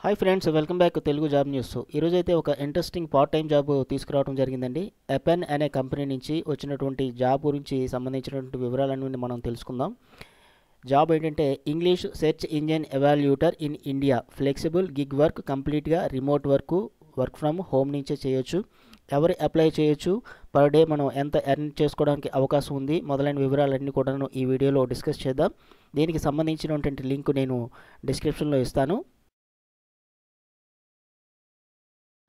Hi friends, welcome back Telugu job news. ఈరోజైతే ఒక interesting part time job తీసుకురావడం జరిగిందండి. ఎపెన్ అనే కంపెనీ నుంచి వచ్చినటువంటి జాబ్ గురించి సంబంధించినటువంటి వివరాలన్నీ మనం తెలుసుకుందాం. జాబ్ ఏంటంటే English search engine evaluator in India, flexible gig work, కంప్లీట్గా రిమోట్ వర్క్ ఫ్రమ్ హోమ్ నుంచే చేయొచ్చు. ఎవరు అప్లై చేయొచ్చు, పర్ డే మనం ఎంత ఎర్న్ చేసుకోవడానికి అవకాశం ఉంది, మొదలైన వివరాలన్నీ కూడా ఈ వీడియోలో డిస్కస్ చేద్దాం. దీనికి సంబంధించినటువంటి లింక్ నేను డిస్క్రిప్షన్లో ఇస్తాను.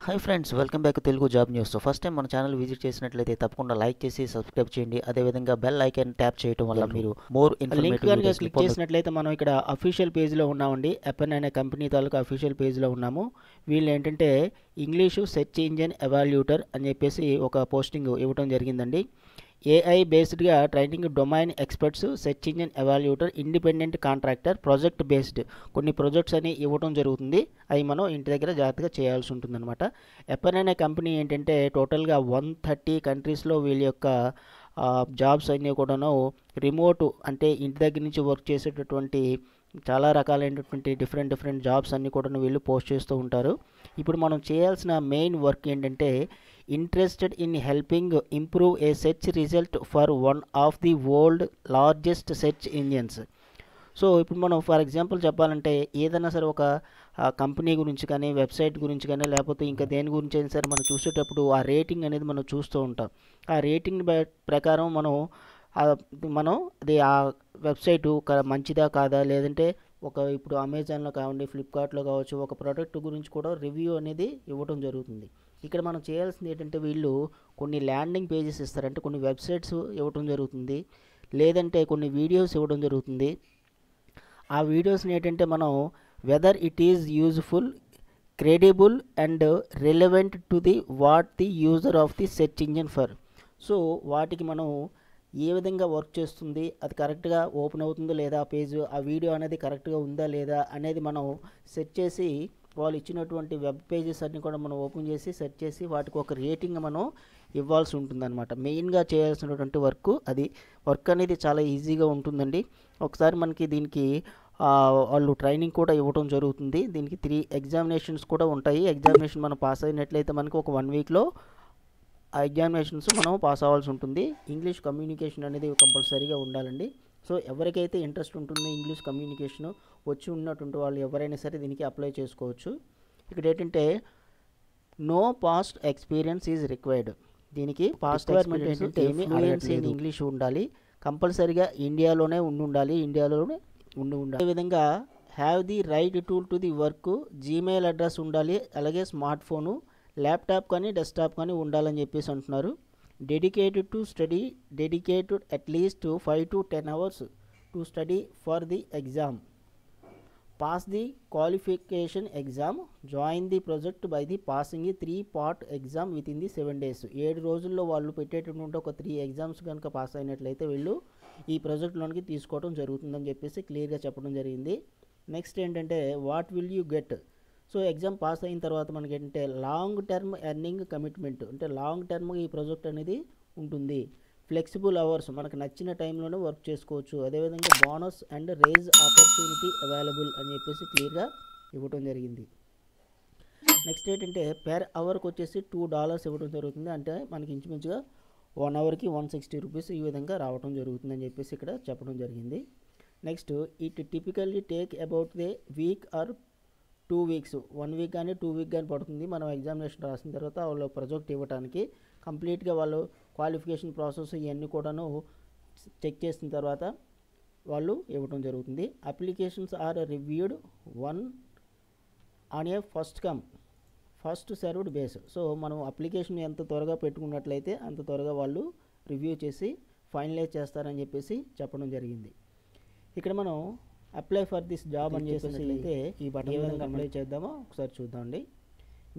Hi friends, welcome back Telugu job news. First time మన ఛానల్ విజిట్ చేసినట్లయితే తప్పకుండా లైక్ చేసి సబ్స్క్రైబ్ చేయండి. అదేవిధంగా బెల్ ఐకాన్ ట్యాప్ చేయడం వల్ల మీరు మోర్ ఇన్ఫర్మేటివ్ క్లిక్ చేసినట్లయితే మనం ఇక్కడ అఫీషియల్ పేజ్లో ఉన్నామండి. ఎపెన్ అనే కంపెనీ తాలూకా అఫీషియల్ పేజ్లో ఉన్నాము. వీళ్ళు ఏంటంటే ఇంగ్లీషు సెర్చ్ ఇంజిన్ ఎవాల్యూటర్ అని చెప్పేసి ఒక పోస్టింగ్ ఇవ్వడం జరిగిందండి. ఏఐ బేస్డ్గా training, domain experts, search engine evaluator, independent contractor, project based కొన్ని ప్రాజెక్ట్స్ అని ఇవ్వడం జరుగుతుంది. అవి మనం ఇంటి దగ్గర జాగ్రత్తగా చేయాల్సి ఉంటుందన్నమాట. ఎపెన్ అనే కంపెనీ ఏంటంటే టోటల్గా 130 కంట్రీస్లో వీళ్ళ యొక్క జాబ్స్ అన్నీ కూడాను రిమోట్, అంటే ఇంటి దగ్గర నుంచి వర్క్ చేసేటటువంటి చాలా రకాలైనటువంటి డిఫరెంట్ జాబ్స్ అన్నీ కూడా వీళ్ళు పోస్ట్ చేస్తూ ఉంటారు. ఇప్పుడు మనం చేయాల్సిన మెయిన్ వర్క్ ఏంటంటే interested in helping improve a search result for one of the world largest search engines. So ఇప్పుడు మనం ఫర్ ఎగ్జాంపుల్ చెప్పాలంటే ఏదైనా సరే ఒక కంపెనీ గురించి కానీ, వెబ్సైట్ గురించి కానీ, లేకపోతే ఇంకా దేని గురించి అయినా సరే మనం చూసేటప్పుడు ఆ రేటింగ్ అనేది మనం చూస్తూ ఉంటాం. ఆ రేటింగ్ ప్రకారం మనం అది ఆ వెబ్సైటు మంచిదా కాదా, లేదంటే ఇప్పుడు అమెజాన్లో కావండి, ఫ్లిప్కార్ట్లో కావచ్చు, ఒక ప్రోడక్ట్ గురించి కూడా రివ్యూ అనేది ఇవ్వడం జరుగుతుంది. ఇక్కడ మనం చేయాల్సింది ఏంటంటే వీళ్ళు కొన్ని ల్యాండింగ్ పేజెస్ ఇస్తారు, అంటే కొన్ని వెబ్సైట్స్ ఇవ్వడం జరుగుతుంది, లేదంటే కొన్ని వీడియోస్ ఇవ్వడం జరుగుతుంది. ఆ వీడియోస్ని ఏంటంటే మనం whether it is useful, credible and relevant to the what the user of the search engine for. So వాటికి మనం ఏ విధంగా వర్క్ చేస్తుంది, అది కరెక్ట్గా ఓపెన్ అవుతుందో లేదా పేజ్, ఆ వీడియో అనేది కరెక్ట్గా ఉందా లేదా అనేది మనం సెట్ చేసి, వాళ్ళు ఇచ్చినటువంటి వెబ్ పేజెస్ అన్నీ కూడా మనం ఓపెన్ చేసి సెర్చ్ చేసి వాటికి ఒక రేటింగ్ మనం ఇవ్వాల్సి ఉంటుందన్నమాట. మెయిన్గా చేయాల్సినటువంటి వర్క్ అనేది చాలా ఈజీగా ఉంటుందండి. ఒకసారి మనకి దీనికి వాళ్ళు ట్రైనింగ్ కూడా ఇవ్వడం జరుగుతుంది. దీనికి 3 ఎగ్జామినేషన్స్ కూడా ఉంటాయి. ఎగ్జామినేషన్ మనం పాస్ అయినట్లయితే మనకి ఒక 1 వీక్లో ఆ ఎగ్జామినేషన్స్ మనం పాస్ అవ్వాల్సి ఉంటుంది. ఇంగ్లీష్ కమ్యూనికేషన్ అనేది కంపల్సరీగా ఉండాలండి. సో ఎవరికైతే ఇంట్రెస్ట్ ఉంటుందో ఇంగ్లీష్ కమ్యూనికేషన్ వచ్చి ఉన్నటువంటి వాళ్ళు ఎవరైనా సరే దీనికి అప్లై చేసుకోవచ్చు. ఇక్కడ ఏంటంటే no past experience is required. దీనికి పాస్ట్ ఎక్స్పీరియన్స్ ఏంటంటే ఫ్లూయెన్సీ ఇన్ ఇంగ్లీష్ ఉండాలి, కంపల్సరీగా ఇండియాలోనే ఉండాలి. అదేవిధంగా have the right tool to the work, Gmail address ఉండాలి, అలాగే స్మార్ట్ ఫోను, ల్యాప్టాప్ కానీ డెస్క్టాప్ కానీ ఉండాలని చెప్పేసి అంటున్నారు. Dedicated to study, dedicated at least 5 to 10 hours to study for the exam, pass the qualification exam, join the project by the passing ఈ 3-part exam with in the 7 days. 7 రోజుల్లో వాళ్ళు పెట్టేటటువంటి ఒక 3 ఎగ్జామ్స్ కనుక పాస్ అయినట్లయితే వీళ్ళు ఈ ప్రాజెక్ట్లోనికి తీసుకోవడం జరుగుతుందని చెప్పేసి క్లియర్గా చెప్పడం జరిగింది. నెక్స్ట్ ఏంటంటే what will you get. So exam pass అయిన తర్వాత మనకి ఏంటంటే లాంగ్ టర్మ్ ఎర్నింగ్ కమిట్మెంట్, అంటే లాంగ్ టర్మ్ ఈ ప్రాజెక్ట్ అనేది ఉంటుంది. ఫ్లెక్సిబుల్ అవర్స్, మనకు నచ్చిన టైంలోనే వర్క్ చేసుకోవచ్చు. అదేవిధంగా bonus and raise opportunity available అని చెప్పేసి క్లియర్గా ఇవ్వడం జరిగింది. నెక్స్ట్ ఏంటంటే పెర్ అవర్కి వచ్చేసి $2 ఇవ్వడం జరుగుతుంది. అంటే మనకి ఇంచుమించుగా 1 అవర్కి 160 రూపీస్ ఈ విధంగా రావడం జరుగుతుందని చెప్పేసి ఇక్కడ చెప్పడం జరిగింది. Next it typically take about they week or 2 weeks, 1 week కానీ 2 week కానీ పడుతుంది. మనం ఎగ్జామినేషన్ రాసిన తర్వాత వాళ్ళు ప్రాజెక్ట్ ఇవ్వడానికి కంప్లీట్గా వాళ్ళు క్వాలిఫికేషన్ ప్రాసెస్ ఇవన్నీ కూడాను చెక్ చేసిన తర్వాత వాళ్ళు ఇవ్వడం జరుగుతుంది. Applications are reviewed on a first served base. So మనం అప్లికేషన్ ఎంత త్వరగా పెట్టుకున్నట్లయితే అంత త్వరగా వాళ్ళు రివ్యూ చేసి ఫైనలైజ్ చేస్తారని చెప్పేసి చెప్పడం జరిగింది. ఇక్కడ మనం అప్లై ఫర్ దిస్ జాబ్ అని చేసినట్లయితే ఈ బటన్ విధంగా అప్లై చేద్దామో ఒకసారి చూద్దామండి.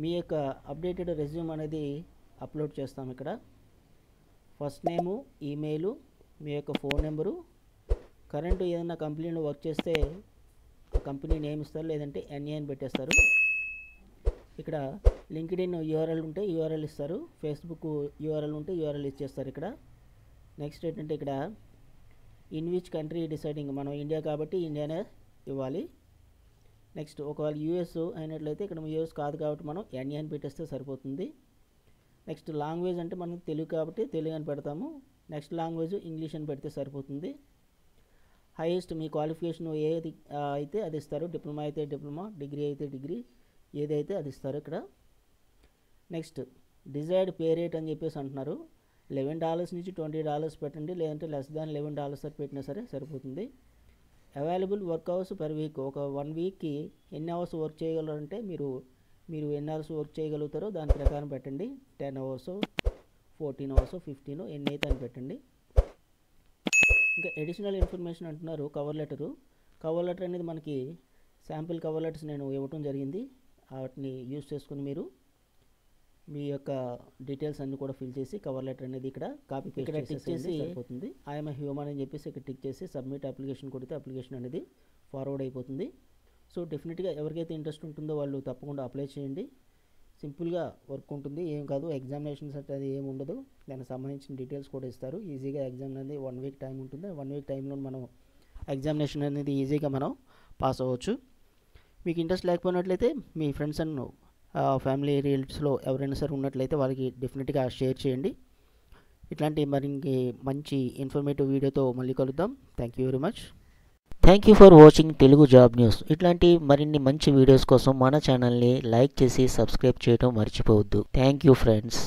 మీ యొక్క అప్డేటెడ్ రెజ్యూమ్ అనేది అప్లోడ్ చేస్తాం. ఇక్కడ ఫస్ట్ నేము, ఈమెయిలు, మీ యొక్క ఫోన్ నెంబరు, కరెంటు ఏదైనా కంపెనీలో వర్క్ చేస్తే కంపెనీ నేమ్ ఇస్తారు, లేదంటే ఎన్ఏ అని పెట్టేస్తారు. ఇక్కడ లింక్డ్ఇన్ యూఆర్ఎల్ ఉంటే యూఆర్ఎల్ ఇస్తారు, ఫేస్బుక్ యూఆర్ఎల్ ఉంటే యూఆర్ఎల్ ఇచ్చేస్తారు. ఇక్కడ నెక్స్ట్ ఏంటంటే ఇక్కడ ఇన్ విచ్ కంట్రీ డిసైడింగ్, మనం ఇండియా కాబట్టి ఇండియానే ఇవ్వాలి. నెక్స్ట్ ఒకవేళ యూఎస్ అయినట్లయితే ఇక్కడ యూఎస్ కాదు కాబట్టి మనం ఎన్ఏ అని పెట్టేస్తే సరిపోతుంది. నెక్స్ట్ లాంగ్వేజ్ అంటే మనం తెలుగు కాబట్టి తెలుగు అని పెడతాము. నెక్స్ట్ లాంగ్వేజ్ ఇంగ్లీష్ అని పెడితే సరిపోతుంది. హైయెస్ట్ మీ క్వాలిఫికేషన్ ఏది అయితే అది ఇస్తారు. డిప్లొమా అయితే డిప్లొమా, డిగ్రీ అయితే డిగ్రీ, ఏదైతే అది ఇస్తారు ఇక్కడ. నెక్స్ట్ డిజైర్డ్ పే రేట్ అని చెప్పేసి అంటున్నారు. $11 నుంచి $20 పెట్టండి, లేదంటే లెస్ దాన్ $11 పెట్టినా సరే సరిపోతుంది. Available work hours per week, ఒక 1 వీక్కి ఎన్ని అవర్స్ వర్క్ చేయగలరంటే మీరు ఎన్ని అవర్స్ వర్క్ చేయగలుగుతారో దాని ప్రకారం పెట్టండి. 10 అవర్స్, 14 అవర్స్, 15 ఎన్ని అయితే అని పెట్టండి. ఇంకా అడిషనల్ ఇన్ఫర్మేషన్ అంటున్నారు. కవర్ లెటర్ అనేది మనకి శాంపిల్ కవర్ లెటర్స్ నేను ఇవ్వటం జరిగింది. వాటిని యూజ్ చేసుకుని మీరు మీ యొక్క డీటెయిల్స్ అన్నీ కూడా ఫిల్ చేసి కవర్ లెటర్ అనేది ఇక్కడ కాపీ ఇక్కడ టిక్ చేసి సరిపోతుంది. ఐఎమ్ ఏ హ్యూమన్ అని చెప్పేసి ఇక్కడ టిక్ చేసి సబ్మిట్ అప్లికేషన్ కొడితే అప్లికేషన్ అనేది ఫార్వర్డ్ అయిపోతుంది. సో డెఫినెట్గా ఎవరికైతే ఇంట్రెస్ట్ ఉంటుందో వాళ్ళు తప్పకుండా అప్లై చేయండి. సింపుల్గా వర్క్ ఉంటుంది, ఏం కాదు. ఎగ్జామినేషన్స్ అంటే అది ఏమి ఉండదు. దానికి సంబంధించిన డీటెయిల్స్ కూడా ఇస్తారు. ఈజీగా ఎగ్జామ్ అనేది 1 వీక్ టైం ఉంటుంది. 1 వీక్ టైంలో మనం ఎగ్జామినేషన్ అనేది ఈజీగా మనం పాస్ అవ్వచ్చు. మీకు ఇంట్రెస్ట్ లేకపోయినట్లయితే మీ ఫ్రెండ్స్ అండ్ ఫ్యామిలీ రిలేటివ్స్లో ఎవరైనా సరే ఉన్నట్లయితే వాళ్ళకి డెఫినెట్గా షేర్ చేయండి. ఇట్లాంటి మరిన్ని మంచి ఇన్ఫర్మేటివ్ వీడియోతో మళ్ళీ కలుద్దాం. Thank you very much. Thank you for watching Telugu job news. ఇట్లాంటి మరిన్ని మంచి వీడియోస్ కోసం మన ఛానల్ని లైక్ చేసి సబ్స్క్రైబ్ చేయడం మర్చిపోవద్దు. Thank you friends.